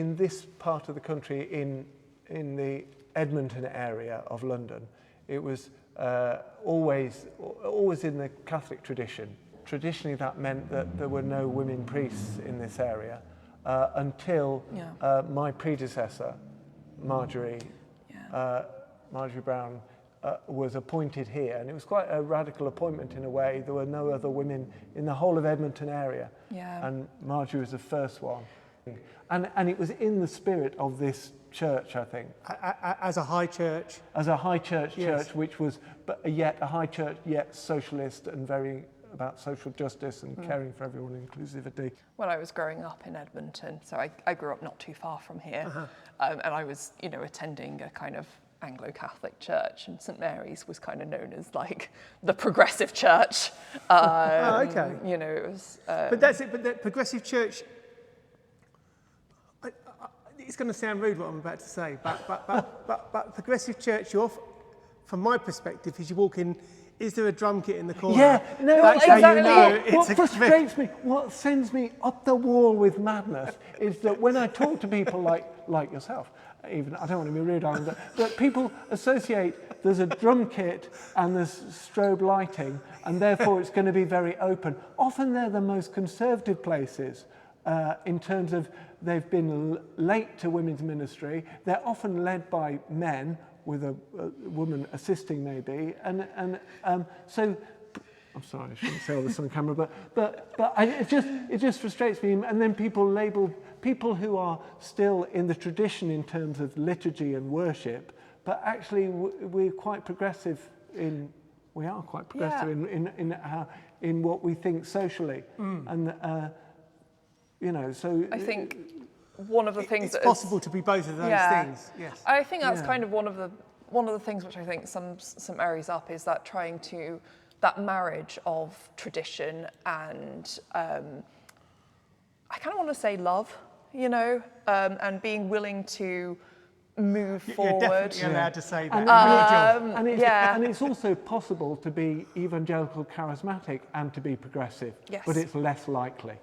In this part of the country, in the Edmonton area of London, it was always in the Catholic tradition. Traditionally, that meant that there were no women priests in this area until my predecessor, Marjorie Brown, was appointed here, and it was quite a radical appointment in a way. There were no other women in the whole of Edmonton area, and Marjorie was the first one. And it was in the spirit of this church, I think. As a high church? As a high church, which was yet a high church, yet socialist and very about social justice and caring for everyone, inclusivity. When I was growing up in Edmonton, so I grew up not too far from here, and I was, attending a kind of Anglo Catholic church, and St Mary's was kind of known as like the progressive church. Okay. It was. But that's it. But the progressive church. It's going to sound rude what I'm about to say, but progressive church, from my perspective, as you walk in, is there a drum kit in the corner? Yeah, no, that's exactly. What frustrates me, what sends me up the wall with madness, is that when I talk to people like yourself, even I don't want to be rude, but people associate there's a drum kit and there's strobe lighting, and therefore it's going to be very open. Often they're the most conservative places in terms of they've been late to women's ministry. They're often led by men with a woman assisting maybe, and so I'm sorry I shouldn't say all this on camera, but it just frustrates me. And then people label people who are still in the tradition in terms of liturgy and worship, but actually we're quite progressive in what we think socially, and so I think one of the things it's possible to be both of those things. Yes, I think that's kind of one of the things which I think St Mary's up is that trying to that marriage of tradition and I kind of want to say love, and being willing to move forward. You're definitely allowed to say that. And it's also possible to be evangelical charismatic and to be progressive, but it's less likely.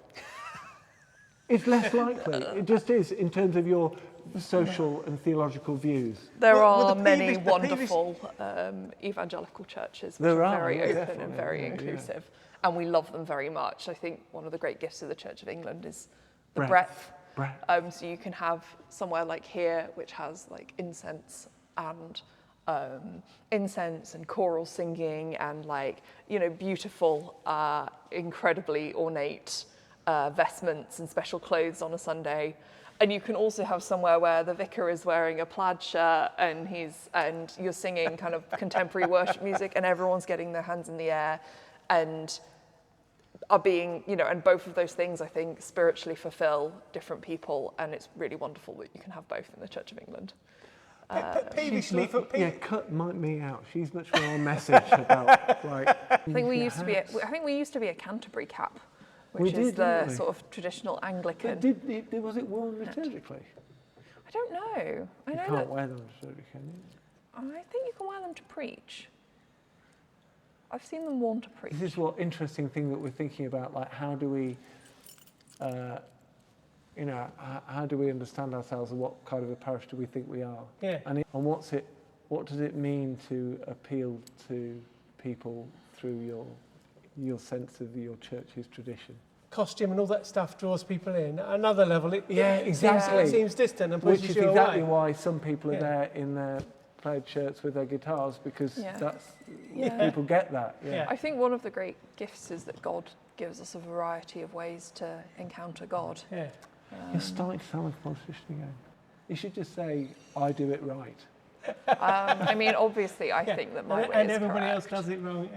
It's less likely. It just is in terms of your social and theological views. There are many wonderful evangelical churches which are very open and very inclusive, and we love them very much. I think one of the great gifts of the Church of England is the breadth. So you can have somewhere like here, which has like incense and choral singing and beautiful, incredibly ornate vestments and special clothes on a Sunday. And you can also have somewhere where the vicar is wearing a plaid shirt and you're singing kind of contemporary worship music and everyone's getting their hands in the air and are being, and both of those things I think spiritually fulfill different people, and it's really wonderful that you can have both in the Church of England. Cut me out. She's much more on message about I think we used to be a Canterbury cap, which is the sort of traditional Anglican. But was it worn liturgically? I don't know. You can't wear them liturgically, can you? I think you can wear them to preach. I've seen them worn to preach. This is what interesting thing that we're thinking about, like how do we, how do we understand ourselves and what kind of a parish do we think we are? Yeah. And what does it mean to appeal to people through your sense of your church's tradition? Costume and all that stuff draws people in. At another level, exactly. It seems distant and pushes you away. Which is exactly why some people are there in their plaid shirts with their guitars, because people get that. I think one of the great gifts is that God gives us a variety of ways to encounter God. Yeah. You're starting to sound like a politician again. You should just say, I do it right. Obviously, I think that my way is and everybody correct. else does it wrong.